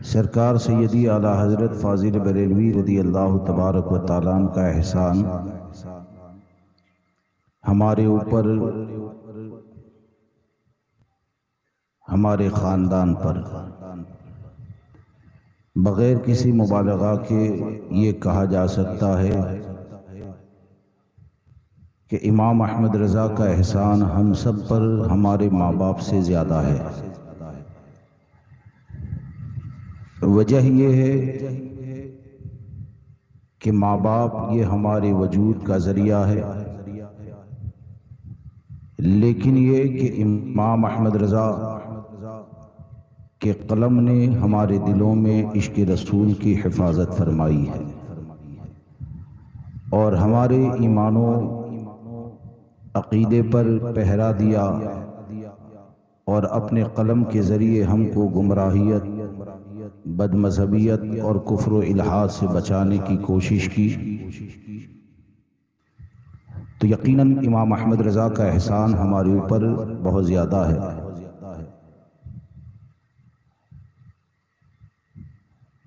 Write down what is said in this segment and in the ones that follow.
سرکار سیدی اعلیٰ حضرت فاضل بریلوی رضی اللہ تبارک و تعالیٰ عنہ کا احسان ہمارے اوپر، ہمارے خاندان پر بغیر کسی مبالغہ کے یہ کہا جا سکتا ہے کہ امام احمد رضا کا احسان ہم سب پر ہمارے ماں باپ سے زیادہ ہے۔ وجہ یہ ہے کہ ماں باپ یہ ہمارے وجود کا ذریعہ ہے، لیکن یہ کہ امام احمد رضا کے قلم نے ہمارے دلوں میں عشق رسول کی حفاظت فرمائی ہے اور ہمارے ایمان و عقیدے پر پہرا دیا اور اپنے قلم کے ذریعے ہم کو گمراہیت، بد مذہبیت اور کفر و الحاد سے بچانے کی کوشش کی۔ تو یقیناً امام احمد رضا کا احسان ہمارے اوپر بہت زیادہ ہے۔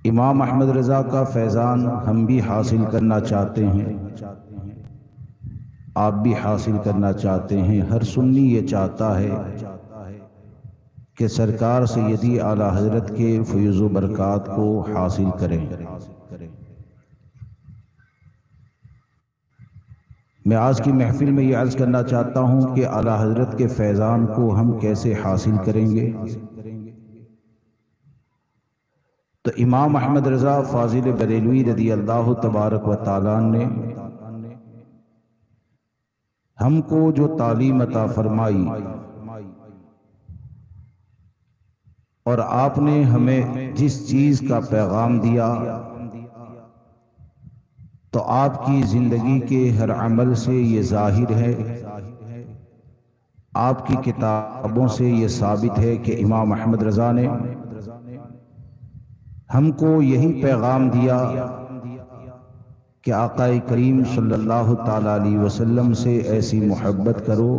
امام احمد رضا کا فیضان ہم بھی حاصل کرنا چاہتے ہیں، آپ بھی حاصل کرنا چاہتے ہیں۔ ہر سنی یہ چاہتا ہے کہ سرکار سیدی اعلیٰ حضرت کے فیض و برکات کو حاصل کریں۔ میں آج کی محفل میں یہ عرض کرنا چاہتا ہوں کہ اعلیٰ حضرت کے فیضان کو ہم کیسے حاصل کریں گے۔ تو امام احمد رضا فاضل بریلوی رضی اللہ تبارک و تعالیٰ نے ہم کو جو تعلیم عطا فرمائی اور آپ نے ہمیں جس چیز کا پیغام دیا، تو آپ کی زندگی کے ہر عمل سے یہ ظاہر ہے، آپ کی کتابوں سے یہ ثابت ہے کہ امام احمد رضا نے ہم کو یہی پیغام دیا کہ آقا کریم صلی اللہ تعالیٰ علیہ وسلم سے ایسی محبت کرو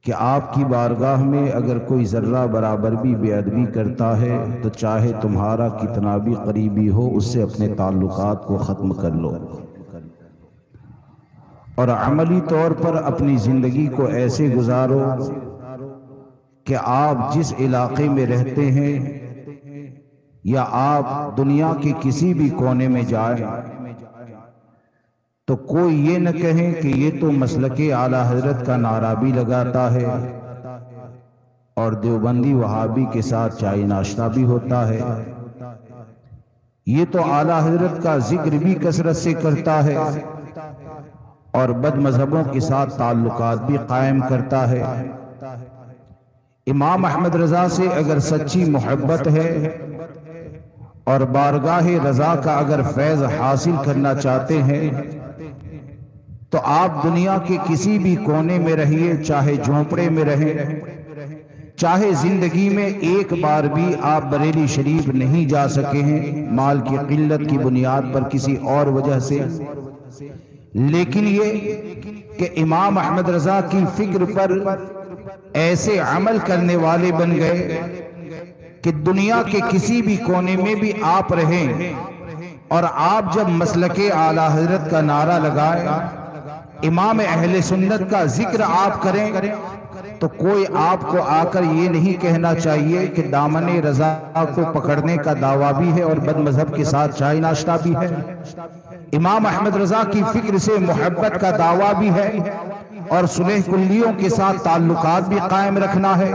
کہ آپ کی بارگاہ میں اگر کوئی ذرہ برابر بھی بے ادبی کرتا ہے تو چاہے تمہارا کتنا بھی قریبی ہو اس سے اپنے تعلقات کو ختم کر لو، اور عملی طور پر اپنی زندگی کو ایسے گزارو کہ آپ جس علاقے میں رہتے ہیں یا آپ دنیا کے کسی بھی کونے میں جائیں تو کوئی یہ نہ کہیں کہ یہ تو مسلک اعلیٰ حضرت کا نعرہ بھی لگاتا ہے اور دیوبندی وہابی کے ساتھ چائے ناشتہ بھی ہوتا ہے، یہ تو اعلیٰ حضرت کا ذکر بھی کثرت سے کرتا ہے اور بد مذہبوں کے ساتھ تعلقات بھی قائم کرتا ہے۔ امام احمد رضا سے اگر سچی محبت ہے اور بارگاہ رضا کا اگر فیض حاصل کرنا چاہتے ہیں تو آپ دنیا کے کسی بھی کونے میں رہیے، چاہے جھونپڑے میں رہیں، چاہے زندگی میں ایک بار بھی آپ بریلی شریف نہیں جا سکے ہیں مال کی قلت کی بنیاد پر کسی اور وجہ سے، لیکن یہ کہ امام احمد رضا کی فکر پر ایسے عمل کرنے والے بن گئے کہ دنیا کے کسی بھی کونے میں بھی آپ رہیں اور آپ جب مسلک اعلیٰ حضرت کا نعرہ لگائیں، امام اہل سنت کا ذکر آپ کریں تو کوئی آپ کو آ کر یہ نہیں کہنا چاہیے کہ دامن رضا کو پکڑنے کا دعویٰ بھی ہے اور بد مذہب کے ساتھ چائے ناشتہ بھی ہے۔ امام احمد رضا کی فکر سے محبت کا دعویٰ بھی ہے اور صلح کلیوں کے ساتھ تعلقات بھی قائم رکھنا ہے۔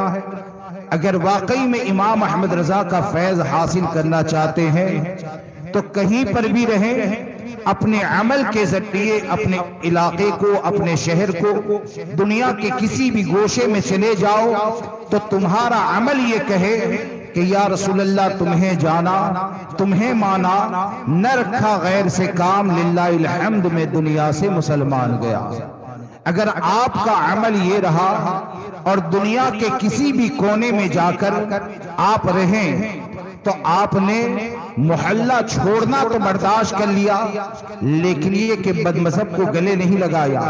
اگر واقعی میں امام احمد رضا کا فیض حاصل کرنا چاہتے ہیں تو کہیں پر بھی رہیں، اپنے عمل کے ذریعے اپنے علاقے کو، اپنے شہر کو، دنیا کے کسی بھی گوشے میں چلے جاؤ تو تمہارا عمل یہ کہے کہ یا رسول اللہ تمہیں جانا، تمہیں مانا، نہ رکھا غیر سے کام، للہ الحمد میں دنیا سے مسلمان گیا۔ اگر آپ کا عمل یہ رہا اور دنیا کے کسی بھی کونے میں جا کر آپ رہیں تو آپ نے محلہ چھوڑنا تو برداشت کر لیا، لیکن یہ کہ بد مذہب کو گلے نہیں لگایا،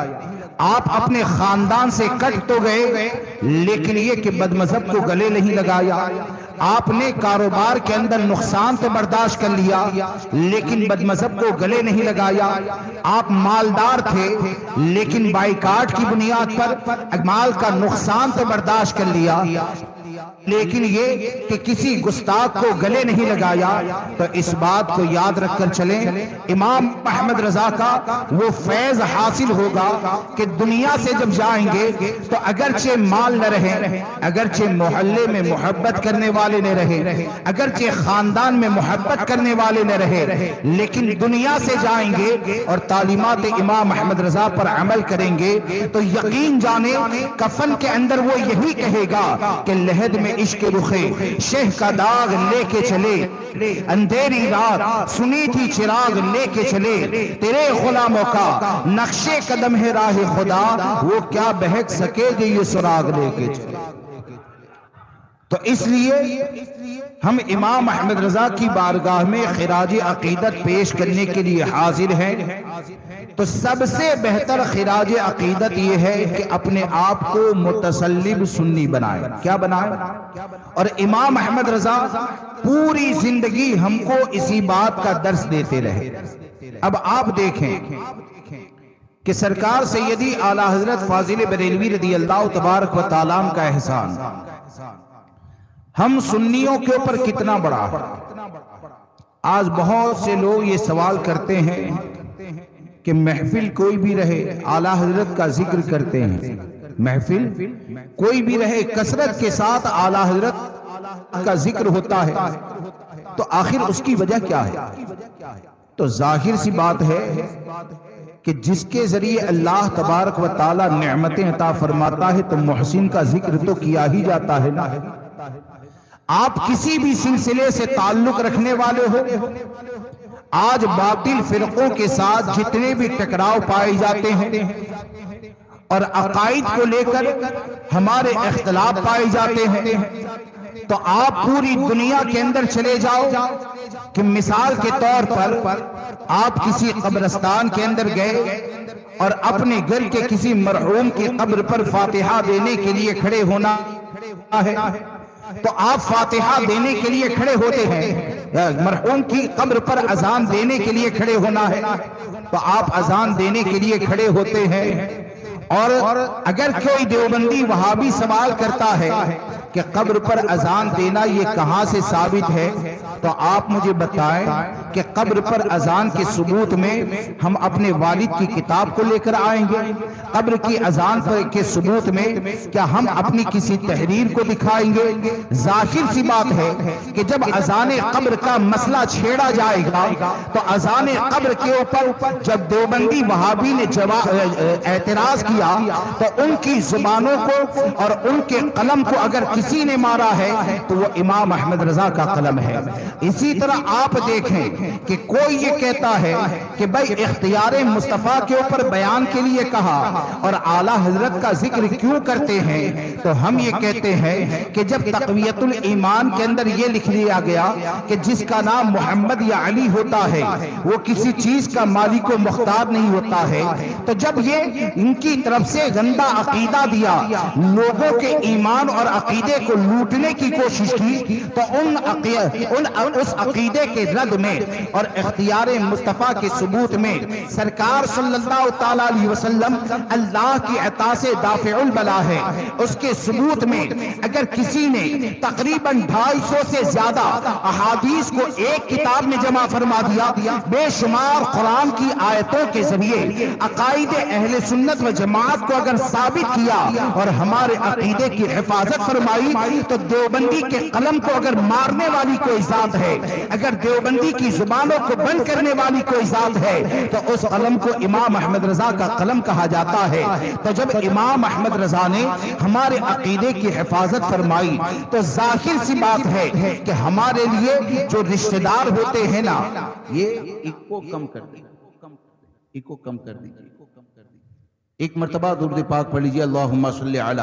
آپ اپنے خاندان سے کٹ تو گئے لیکن یہ کہ بدمذہب کو گلے نہیں لگایا، آپ نے کاروبار کے اندر نقصان تو برداشت کر لیا لیکن بدمذہب کو گلے نہیں لگایا، آپ مالدار تھے لیکن بائیکاٹ کی بنیاد پر مال کا نقصان تو برداشت کر لیا لیکن یہ کہ کسی گستاخ کو گلے نہیں لگایا۔ تو اس بات کو یاد رکھ کر چلیں، امام احمد رضا کا وہ فیض حاصل ہوگا کہ دنیا سے جب جائیں گے تو اگرچہ مال نہ رہے، اگرچہ محلے میں محبت کرنے والے نہ رہے، اگرچہ خاندان میں محبت کرنے والے نہ رہے، لیکن دنیا سے جائیں گے اور تعلیمات امام احمد رضا پر عمل کریں گے تو یقین جانے کفن کے اندر وہ یہی کہے گا کہ لحد میں عشق رخے شہ کا داغ لے کے چلے، اندھیری رات سنی تھی چراغ لے کے چلے، تیرے غلاموں کا نقش قدم ہے راہ خدا، وہ کیا بہک سکے گے یہ سراغ لے کے چلے۔ تو اس لیے ہم امام احمد رضا کی بارگاہ میں خراج عقیدت پیش کرنے کے لیے حاضر ہیں۔ تو سب سے بہتر خراج عقیدت یہ ہے کہ اپنے آپ کو متسلب سنی بنائیں۔ کیا بنائیں؟ اور امام احمد رضا پوری زندگی ہم کو اسی بات کا درس دیتے رہے۔ اب آپ دیکھیں کہ سرکار سیدی اعلی حضرت فاضل بریلوی رضی اللہ تبارک و تعالیٰ کا احسان ہم سنیوں کے اوپر کتنا بڑا ہے۔ آج بہت سے لوگ یہ سوال کرتے ہیں کہ محفل کوئی بھی رہے اعلی حضرت کا ذکر کرتے ہیں، محفل کوئی بھی رہے کثرت کے ساتھ اعلی حضرت کا ذکر ہوتا ہے، تو آخر اس کی وجہ کیا ہے؟ تو ظاہر سی بات ہے کہ جس کے ذریعے اللہ تبارک و تعالی نعمتیں عطا فرماتا ہے تو محسن کا ذکر تو کیا ہی جاتا ہے نا۔ آپ کسی بھی سلسلے سے تعلق رکھنے والے ہو، آج باطل فرقوں کے ساتھ جتنے بھی ٹکراؤ پائے جاتے ہیں اور عقائد کو لے کر ہمارے اختلاف پائے جاتے ہیں، تو آپ پوری دنیا کے اندر چلے جاؤ کہ مثال کے طور پر آپ کسی قبرستان کے اندر گئے اور اپنے گھر کے کسی مرحوم کی قبر پر فاتحہ دینے کے لیے کھڑے ہونا ہے، تو آپ فاتحہ دینے کے لیے کھڑے ہوتے ہیں، مرحوم کی قبر پر اذان دینے کے لیے کھڑے ہونا ہے تو آپ اذان دینے کے لیے کھڑے ہوتے ہیں۔ اور اگر کوئی دیوبندی وہابی سوال کرتا ہے کہ قبر پر اذان دینا یہ کہاں سے ثابت ہے، تو آپ مجھے بتائیں کہ قبر پر اذان کے ثبوت میں ہم اپنے والد کی کتاب کو لے کر آئیں گے؟ قبر کی اذان کے ثبوت میں کیا ہم اپنی کسی تحریر کو دکھائیں گے؟ ظاہر سی بات ہے کہ جب اذان قبر کا مسئلہ چھیڑا جائے گا تو اذان قبر کے اوپر جب دیوبندی وہابی نے اعتراض کیا تو ان کی زبانوں کو اور ان کے قلم کو اگر کسی نے مارا ہے تو وہ امام احمد رضا کا قلم ہے۔ اسی طرح آپ دیکھیں کہ کوئی یہ کہتا ہے کہ بھائی اختیار مصطفیٰ کے اوپر بیان کے لیے کہا اور اعلیٰ حضرت کا ذکر کیوں کرتے ہیں، تو ہم یہ کہتے ہیں کہ جب تقویت الایمان کے اندر یہ لکھ لیا گیا کہ جس کا نام محمد یا علی ہوتا ہے وہ کسی چیز کا مالک و مختار نہیں ہوتا ہے، تو جب یہ ان کی طرف سے گندا عقیدہ دیا، لوگوں کے ایمان اور عقیدے کو لوٹنے کی کوشش کی، تو اس عقیدے کے رد میں اور اختیار مصطفیٰ کے ثبوت میں سرکار صلی اللہ تعالیٰ علیہ وسلم اللہ کی عطا سے دافع البلا ہے، اس کے ثبوت میں اگر کسی نے تقریباً 250 سے زیادہ احادیث کو ایک کتاب میں جمع فرما دیا، بے شمار قرآن کی آیتوں کے ذریعے عقائد اہل سنت و جماعت کو اگر ثابت کیا اور ہمارے عقیدے کی حفاظت فرمائی، تو دیوبندی کے قلم کو اگر مارنے والی کوئی ذات ہے، اگر دیوبندی کی زبانوں کو بند کرنے والی کوئی ذات ہے، تو اس قلم کو امام احمد رضا کا قلم کہا جاتا ہے۔ تو جب امام احمد رضا نے ہمارے عقیدے کی حفاظت فرمائی تو ظاہر سی بات ہے کہ ہمارے لیے جو رشتہ دار ہوتے ہیں نا، یہ ایک کو کم کر دیجئے۔ ایک مرتبہ درود پاک پڑھ لیجئے، اللہم صلی علی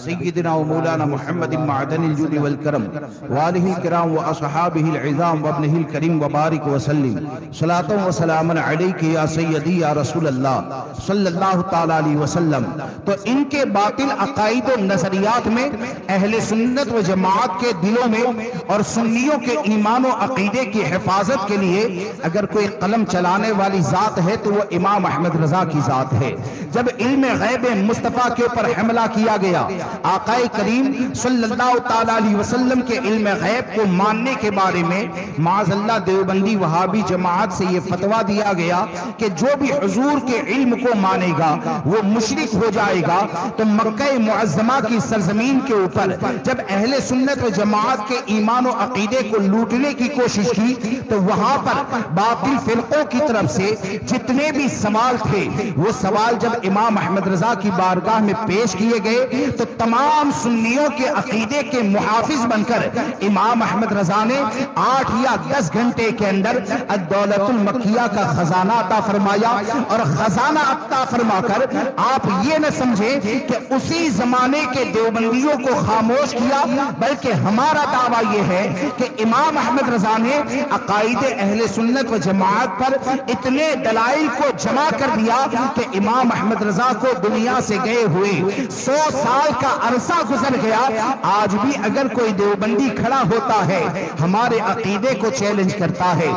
سیدنا و مولانا محمد معدن الجود والکرم والہ الکرام و اصحابہ العظام و ابنہ الکریم و بارک وسلم صلاة و سلام علیک یا سیدی یا رسول اللہ صلی اللہ تعالیٰ علیہ وسلم۔ تو ان کے باطل عقائد و نظریات میں اہل سنت و جماعت کے دلوں میں اور سنیوں کے ایمان و عقیدے کی حفاظت کے لیے اگر کوئی قلم چلانے والی ذات ہے تو وہ امام احمد رضا کی ذات ہے۔ جب علم غیب مصطفیٰ کے اوپر حملہ کیا گیا، آقا کریم صلی اللہ تعالیٰ علیہ وسلم کے علم غیب کو ماننے کے بارے میں معاذ اللہ دیوبندی وہابی جماعت سے یہ فتویٰ دیا گیا کہ جو بھی حضور کے علم کو مانے گا وہ مشرک ہو جائے گا۔ تو مکہ معظمہ کی سرزمین کے اوپر جب اہل سنت و جماعت کے ایمان و عقیدے کو لوٹنے کی کوشش کی تو وہاں پر باطل فرقوں کی طرف سے جتنے بھی سوال تھے وہ سوال جب امام احمد رضا کی بارگاہ میں پیش کیے گئے تو تمام سنیوں کے عقیدے کے محافظ بن کر امام احمد رضا نے 8 یا 10 گھنٹے کے اندر الدولت المکیہ کا خزانہ عطا فرمایا، اور خزانہ عطا فرما کر آپ یہ نہ سمجھیں کہ اسی زمانے کے دیوبندیوں کو خاموش کیا، بلکہ ہمارا دعویٰ یہ ہے کہ امام احمد رضا نے عقائد اہل سنت و جماعت پر اتنے دلائل کو جمع کر دیا کہ امام احمد رضا کو دنیا سے گئے ہوئے 100 سال کا عرصہ گزر گیا، آج بھی اگر کوئی دیوبندی کھڑا ہوتا ہے ہمارے عقیدے کو چیلنج کرتا ہے،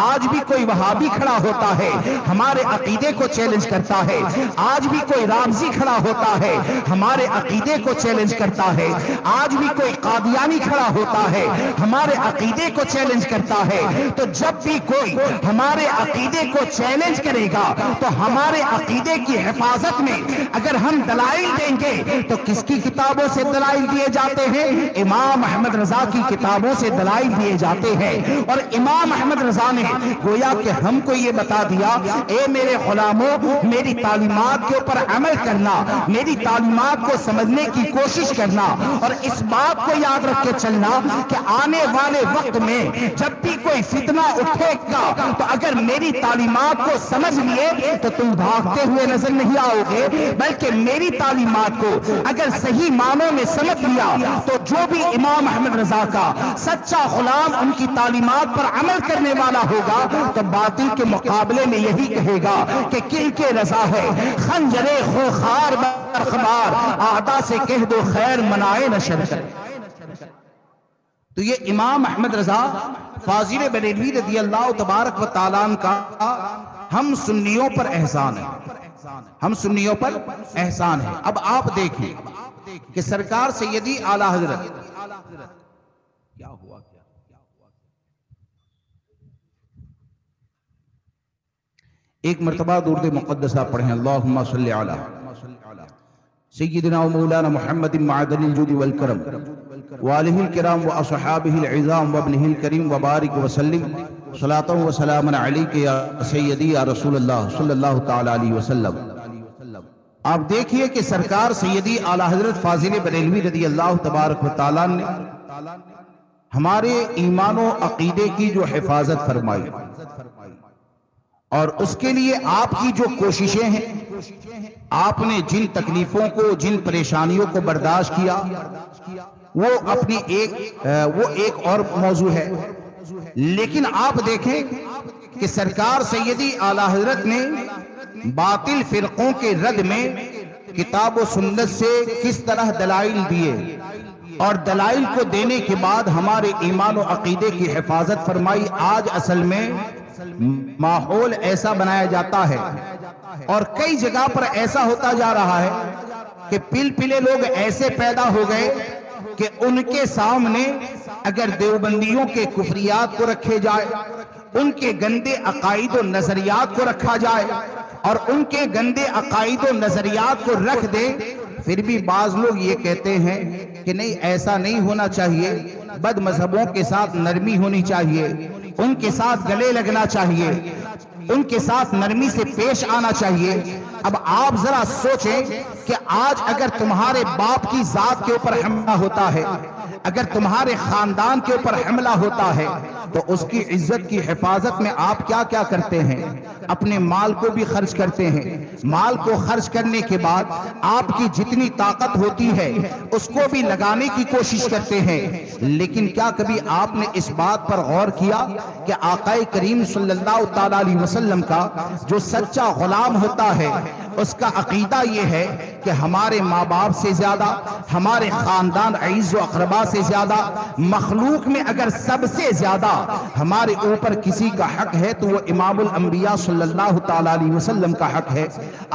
آج بھی کوئی وہابی کھڑا ہوتا ہے ہمارے عقیدے کو چیلنج کرتا ہے، آج بھی کوئی رافضی کھڑا ہوتا ہے ہمارے عقیدے کو چیلنج کرتا ہے، آج بھی کوئی قادیانی کھڑا ہوتا ہے ہمارے عقیدے کو چیلنج کرتا ہے۔ تو جب بھی کوئی ہمارے عقیدے کو چیلنج کرے گا تو ہمارے عقیدے کی حفاظت میں اگر ہم دلائل دیں گے تو کس کی کتابوں سے دلائل دیے جاتے ہیں؟ امام احمد رضا کی کتابوں سے دلائل دیے جاتے ہیں۔ اور امام احمد رضا نے گویا کہ ہم کو یہ بتا دیا، اے میرے غلاموں، میری تعلیمات کے اوپر عمل کرنا، میری تعلیمات کو سمجھنے کی کوشش کرنا، اور اس بات کو یاد رکھ کے چلنا کہ آنے والے وقت میں جب بھی کوئی فتنہ اٹھے گا تو اگر میری تعلیمات کو سمجھ لیے تو تم بھاگتے ہوئے نظر نہیں آؤ گے، بلکہ میری تعلیمات کو اگر صحیح معنوں میں سمجھ لیا تو جو بھی امام احمد رضا کا سچا غلام ان کی تعلیمات پر عمل کرنے والا ہوگا تو باطل کے مقابلے میں یہی کہے گا کہ کل کے رضا ہے خنجر خوخار برخبار، آدھا سے کہہ دو خیر منائے نشر کر۔ تو یہ امام احمد رضا فاضل بریلوی رضی اللہ تبارک و تعالیٰ کا ہم سنیوں پر احسان ہے، ہم سنیوں پر احسان ہے۔ اب آپ دیکھیں کہ سرکار سیدی اعلیٰ حضرت کیا ہوا، ایک مرتبہ درود مقدسہ پڑھیں، اللہم صلی علی سیدنا و مولانا محمد معدن الجود والکرم والہ الکرام و اصحابہ العظام و ابنہ الکریم و بارک وسلم صلاة و سلام علیک یا سیدی یا رسول اللہ صلی اللہ تعالیٰ علیہ وسلم۔ آپ دیکھئے کہ سرکار سیدی اعلیٰ حضرت فاضل بریلوی رضی اللہ تبارک و تعالیٰ نے ہمارے ایمان و عقیدے کی جو حفاظت فرمائی اور اس کے لیے آپ کی جو کوششیں ہیں، آپ نے جن تکلیفوں کو، جن پریشانیوں کو برداشت کیا وہ اپنی ایک اور موضوع ہے، لیکن آپ دیکھیں کہ سرکار سیدی اعلیٰ حضرت نے باطل فرقوں کے رد میں کتاب و سنت سے کس طرح دلائل دیے، اور دلائل کو دینے کے بعد ہمارے ایمان و عقیدے کی حفاظت فرمائی۔ آج اصل میں ماحول ایسا بنایا جاتا ہے اور کئی جگہ پر ایسا ہوتا جا رہا ہے کہ پل پلے لوگ ایسے پیدا ہو گئے کہ ان کے سامنے اگر دیوبندیوں کے کفریات کو رکھے جائے، ان کے گندے عقائد و نظریات کو رکھا جائے اور ان کے گندے عقائد و نظریات کو رکھ دے، پھر بھی بعض لوگ یہ کہتے ہیں کہ نہیں ایسا نہیں ہونا چاہیے، بد مذہبوں کے ساتھ نرمی ہونی چاہیے، ان کے ساتھ گلے لگنا چاہیے، ان کے ساتھ نرمی سے پیش آنا چاہیے۔ اب آپ ذرا سوچیں کہ آج اگر تمہارے باپ کی ذات کے اوپر حملہ ہوتا ہے، اگر تمہارے خاندان کے اوپر حملہ ہوتا ہے تو اس کی عزت کی حفاظت میں آپ کیا کیا کرتے ہیں؟ اپنے مال کو بھی خرچ کرتے ہیں، مال کو خرچ کرنے کے بعد آپ کی جتنی طاقت ہوتی ہے اس کو بھی لگانے کی کوشش کرتے ہیں۔ لیکن کیا کبھی آپ نے اس بات پر غور کیا کہ آقا کریم صلی اللہ تعالیٰ علیہ وسلم کا جو سچا غلام ہوتا ہے اس کا عقیدہ یہ ہے کہ ہمارے ماں باپ سے زیادہ، ہمارے خاندان عزیز و اقربا سے زیادہ، مخلوق میں اگر سب سے زیادہ ہمارے اوپر کسی کا حق ہے تو وہ امام الانبیاء صلی اللہ تعالیٰ علیہ وسلم کا حق ہے۔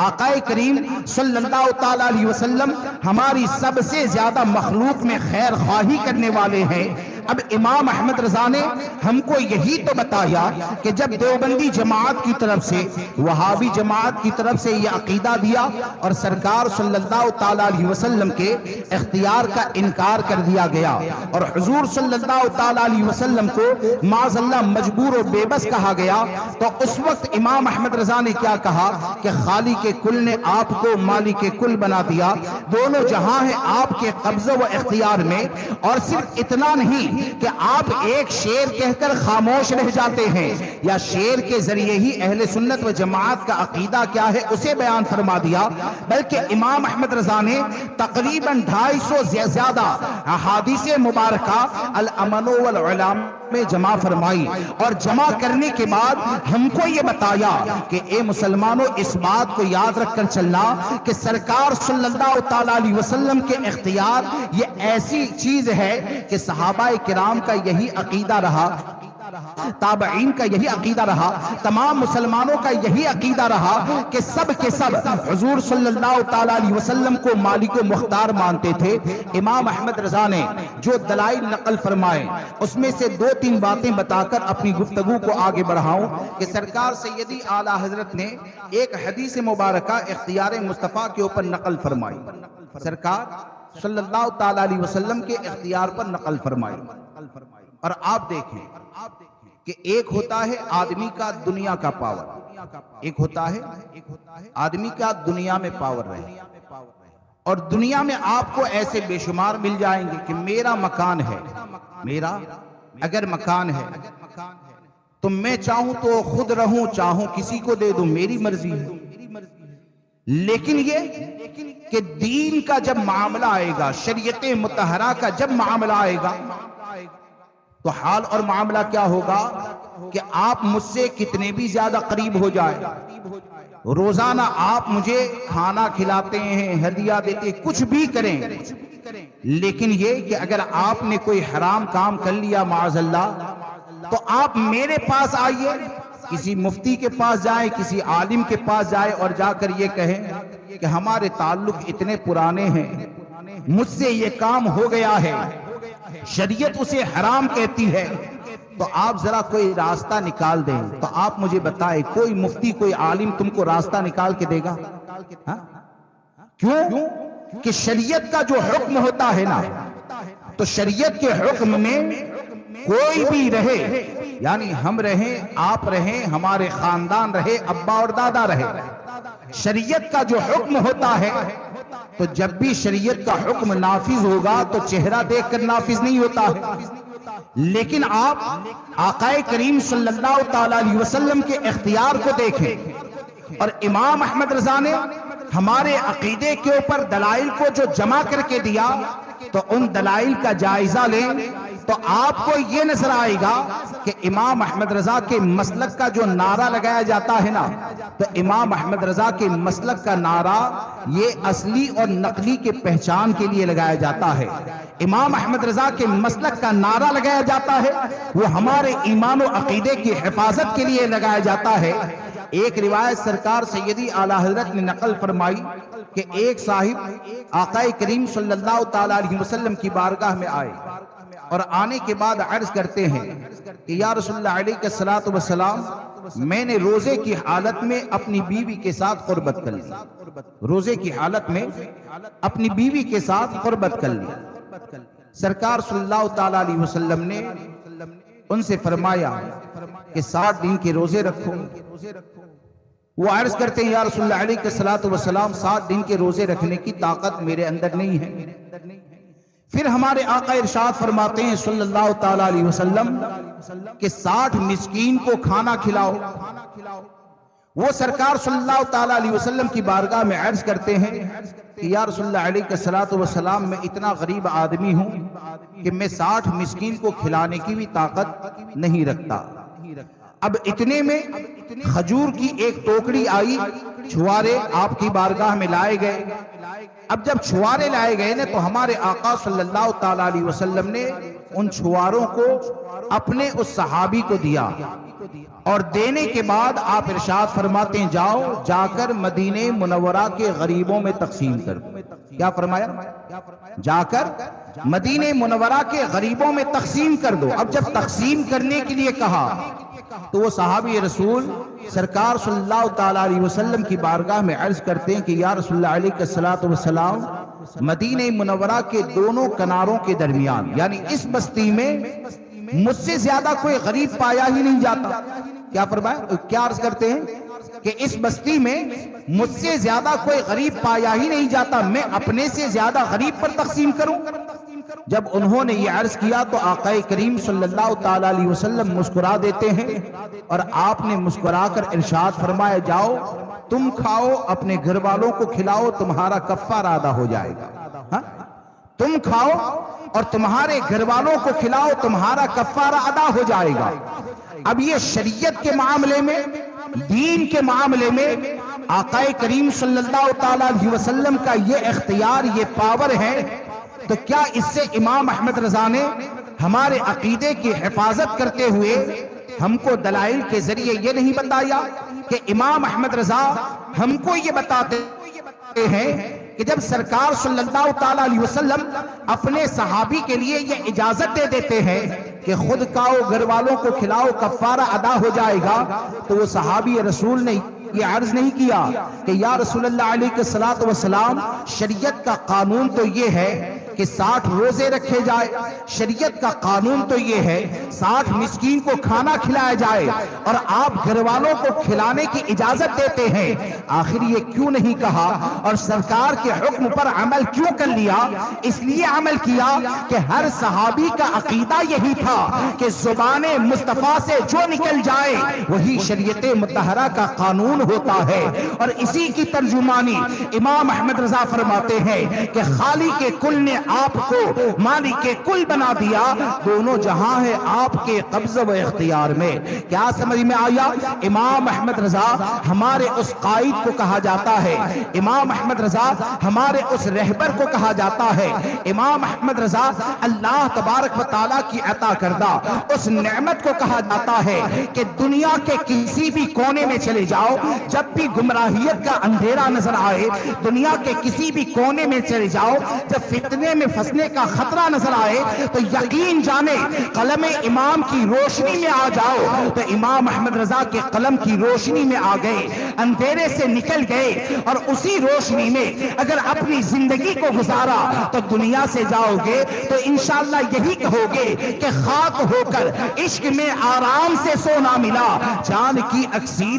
آقا کریم صلی اللہ تعالیٰ علیہ وسلم ہماری سب سے زیادہ مخلوق میں خیر خواہی کرنے والے ہیں۔ اب امام احمد رضا نے ہم کو یہی تو بتایا کہ جب دیوبندی جماعت کی طرف سے، وہابی جماعت کی طرف سے یہ عقیدہ دیا اور سرکار صلی اللہ تعالیٰ علیہ وسلم کے اختیار کا انکار کر دیا گیا اور حضور صلی اللہ تعالیٰ علیہ وسلم کو معاذ اللہ مجبور و بے بس کہا گیا، تو اس وقت امام احمد رضا نے کیا کہا کہ خالق کل نے آپ کو مالک کل بنا دیا، دونوں جہاں ہیں آپ کے قبضہ و اختیار میں۔ اور صرف اتنا نہیں کہ آپ ایک شعر کہہ کر خاموش رہ جاتے ہیں یا شعر کے ذریعے ہی اہل سنت و جماعت کا عقیدہ کیا ہے اسے بیان فرما دیا، بلکہ امام احمد رضا نے تقریباً 250 سے زیادہ احادیث مبارکہ الامن والعلام میں جمع فرمائی، اور جمع کرنے کے بعد ہم کو یہ بتایا کہ اے مسلمانوں اس بات کو یاد رکھ کر چلنا کہ سرکار صلی اللہ تعالیٰ علیہ وسلم کے اختیار یہ ایسی چیز ہے کہ صحابہ کرام کا یہی عقیدہ رہا، تابعین کا یہی عقیدہ رہا، تمام مسلمانوں کا یہی عقیدہ رہا کہ سب کے سب حضور صلی اللہ تعالیٰ علیہ وسلم کو مالک و مختار مانتے تھے۔ امام احمد رضا نے جو دلائل نقل فرمائے اس میں سے 2-3 باتیں بتا کر اپنی گفتگو کو آگے بڑھاؤں کہ سرکار سیدی اعلیٰ حضرت نے ایک حدیث مبارکہ اختیار مصطفیٰ کے اوپر نقل فرمائی، سرکار صلی اللہ تعالیٰ علیہ وسلم کے اختیار پر نقل فرمائی، اور آپ دیکھیں کہ ایک ہوتا ہے آدمی کا دنیا کا پاور، ایک ہوتا ہے آدمی کا دنیا میں پاور رہے، اور دنیا میں آپ کو ایسے بے شمار مل جائیں گے کہ میرا مکان ہے، میرا اگر مکان ہے تو میں چاہوں تو خود رہوں، چاہوں کسی کو دے دوں، میری مرضی ہے۔ لیکن یہ کہ دین کا جب معاملہ آئے گا، شریعت مطہرہ کا جب معاملہ آئے گا تو حال اور معاملہ کیا ہوگا کہ آپ مجھ سے کتنے بھی زیادہ قریب ہو جائے، روزانہ آپ مجھے کھانا کھلاتے ہیں، ہدیہ دیتے، کچھ بھی کریں، لیکن یہ کہ اگر آپ نے کوئی حرام کام کر لیا معاذ اللہ تو آپ میرے پاس آئیے، کسی مفتی کے پاس جائیں، کسی عالم کے پاس جائیں اور جا کر یہ کہیں کہ ہمارے تعلق اتنے پرانے ہیں، مجھ سے یہ کام ہو گیا ہے، شریعت اسے حرام کہتی ہے، تو آپ ذرا کوئی راستہ نکال دیں۔ تو آپ مجھے بتائیں کوئی مفتی کوئی عالم تم کو راستہ نکال کے دے گا؟ کیوں کہ شریعت کا جو حکم ہوتا ہے نا، تو شریعت کے حکم میں کوئی بھی رہے، یعنی ہم رہیں، آپ رہیں، ہمارے خاندان رہے، ابا اور دادا رہے، شریعت کا جو حکم ہوتا ہے تو جب بھی شریعت کا حکم نافذ ہوگا تو چہرہ دیکھ کر نافذ نہیں ہوتا ہے، لیکن آپ آقا کریم صلی اللہ تعالیٰ علیہ وسلم کے اختیار کو دیکھیں۔ اور امام احمد رضا نے ہمارے عقیدے کے اوپر دلائل کو جو جمع کر کے دیا تو ان دلائل کا جائزہ لیں تو آپ کو یہ نظر آئے گا کہ امام احمد رضا کے مسلک کا جو نعرہ لگایا جاتا ہے نا، تو امام احمد رضا کے مسلک کا نعرہ یہ اصلی اور نقلی کے پہچان کے لیے لگایا جاتا ہے۔ امام احمد رضا کے مسلک کا نعرہ لگایا جاتا ہے، وہ ہمارے ایمان و عقیدے کی حفاظت کے لیے لگایا جاتا ہے۔ ایک روایت سرکار سیدی اعلیٰ حضرت نے نقل فرمائی کہ ایک صاحب آقا کریم صلی اللہ تعالیٰ علیہ وسلم کی بارگاہ میں آئے اور آنے کے بعد عرض کرتے ہیں کہ یا رسول اللہ علیہ الصلوۃ والسلام، میں نے روزے کی حالت میں اپنی بیوی کے ساتھ قربت کر لی، روزے کی حالت میں اپنی بیوی کے ساتھ قربت کر لی۔ سرکار صلی اللہ تعالیٰ علیہ وسلم نے ان سے فرمایا کہ 60 دن کے روزے رکھو۔ وہ عرض کرتے ہیں یا رسول اللہ علیہ الصلوۃ والسلام، 60 دن کے روزے رکھنے کی طاقت میرے اندر نہیں ہے۔ پھر ہمارے آقا ارشاد فرماتے ہیں صلی اللہ تعالی علیہ وسلم کہ 60 مسکین کو کھانا کھلاؤ۔ وہ سرکار صلی اللہ تعالی علیہ وسلم کی بارگاہ میں عرض کرتے ہیں کہ یا رسول اللہ علیہ السلام میں اتنا غریب آدمی ہوں کہ میں 60 مسکین کو کھلانے کی بھی طاقت نہیں رکھتا۔ اب اتنے میں کھجور کی ایک ٹوکری آئی، چھوارے آپ کی بارگاہ میں لائے گئے۔ اب جب چھوارے لائے گئے نا تو ہمارے آقا صلی اللہ تعالی علیہ وسلم نے ان چھواروں کو اپنے اس صحابی کو دیا، اور دینے کے بعد آپ ارشاد فرماتے ہیں جاؤ جا کر مدینہ منورہ کے غریبوں میں تقسیم کر دو۔ کیا فرمایا؟ جا کر مدینہ منورہ کے غریبوں میں تقسیم کر دو۔ اب جب تقسیم کرنے کے لیے کہا تو وہ صحابی رسول سرکار صلی اللہ تعالی علیہ وسلم کی بارگاہ میں عرض کرتے ہیں کہ یا رسول اللہ علیہ السلام مدینہ منورہ کے دونوں کناروں کے درمیان، یعنی اس بستی میں مجھ سے زیادہ کوئی غریب پایا ہی نہیں جاتا۔ کیا فرمایا؟ کیا عرض کرتے ہیں کہ اس بستی میں مجھ سے زیادہ کوئی غریب پایا ہی نہیں جاتا، میں اپنے سے زیادہ غریب پر تقسیم کروں۔ جب انہوں نے یہ عرض کیا تو آقا کریم صلی اللہ تعالی علیہ وسلم مسکرا دیتے ہیں، اور آپ نے مسکرا کر ارشاد فرمایا جاؤ تم کھاؤ، اپنے گھر والوں کو کھلاؤ، تمہارا کفارہ ادا ہو جائے گا۔ تم کھاؤ اور تمہارے گھر والوں کو کھلاؤ، تمہارا کفارہ ادا ہو جائے گا۔ اب یہ شریعت کے معاملے میں، دین کے معاملے میں آقا کریم صلی اللہ تعالی علیہ وسلم کا یہ اختیار، یہ پاور ہے، تو کیا اس سے امام احمد رضا نے ہمارے عقیدے کی حفاظت کرتے ہوئے ہم کو دلائل کے ذریعے یہ نہیں بتایا کہ امام احمد رضا ہم کو یہ بتاتے ہیں کہ جب سرکار صلی اللہ تعالی علیہ وسلم اپنے صحابی کے لیے یہ اجازت دے دیتے ہیں کہ خود کھاؤ گھر والوں کو کھلاؤ کفارہ ادا ہو جائے گا، تو وہ صحابی رسول نے یہ عرض نہیں کیا کہ یا رسول اللہ علیہ السلام شریعت کا قانون تو یہ ہے کہ 60 روزے رکھے جائے، شریعت کا قانون تو یہ ہے 60 مسکین کو کھانا کھلایا جائے، اور آپ گھر والوں کو کھلانے کی اجازت دیتے ہیں، آخر یہ کیوں نہیں کہا اور سرکار کے حکم پر عمل کیوں کر لیا؟ اس لیے عمل کیا کہ ہر صحابی کا عقیدہ یہی تھا کہ زبان مصطفیٰ سے جو نکل جائے وہی شریعت مطہرہ کا قانون ہوتا ہے، اور اسی کی ترجمانی امام احمد رضا فرماتے ہیں کہ خالق کل نے آپ کو مالک کل بنا دیا، دونوں جہاں ہے آپ کے قبض و اختیار میں۔ کیا سمجھ میں آیا؟ امام احمد رضا ہمارے اس قائد کو کہا جاتا ہے، امام احمد رضا ہمارے اس رہبر کو کہا جاتا ہے، امام احمد رضا اللہ تبارک و تعالیٰ کی عطا کردہ اس نعمت کو کہا جاتا ہے کہ دنیا کے کسی بھی کونے میں چلے جاؤ، جب بھی گمراہیت کا اندھیرا نظر آئے، دنیا کے کسی بھی کونے میں چلے جاؤ، جب فتنے میں پھنسنے کا خطرہ نظر آئے تو یقین جانے قلم امام کی روشنی میں آ جاؤ، تو امام احمد رضا کے قلم کی روشنی میں آ گئے، اندھیرے سے نکل گئے، اور اسی روشنی میں اگر اپنی زندگی کو گزارا تو دنیا سے جاؤ گے تو انشاءاللہ یہی کہو گے کہ خاک ہو کر عشق میں آرام سے سونا ملا، جان کی اکسیر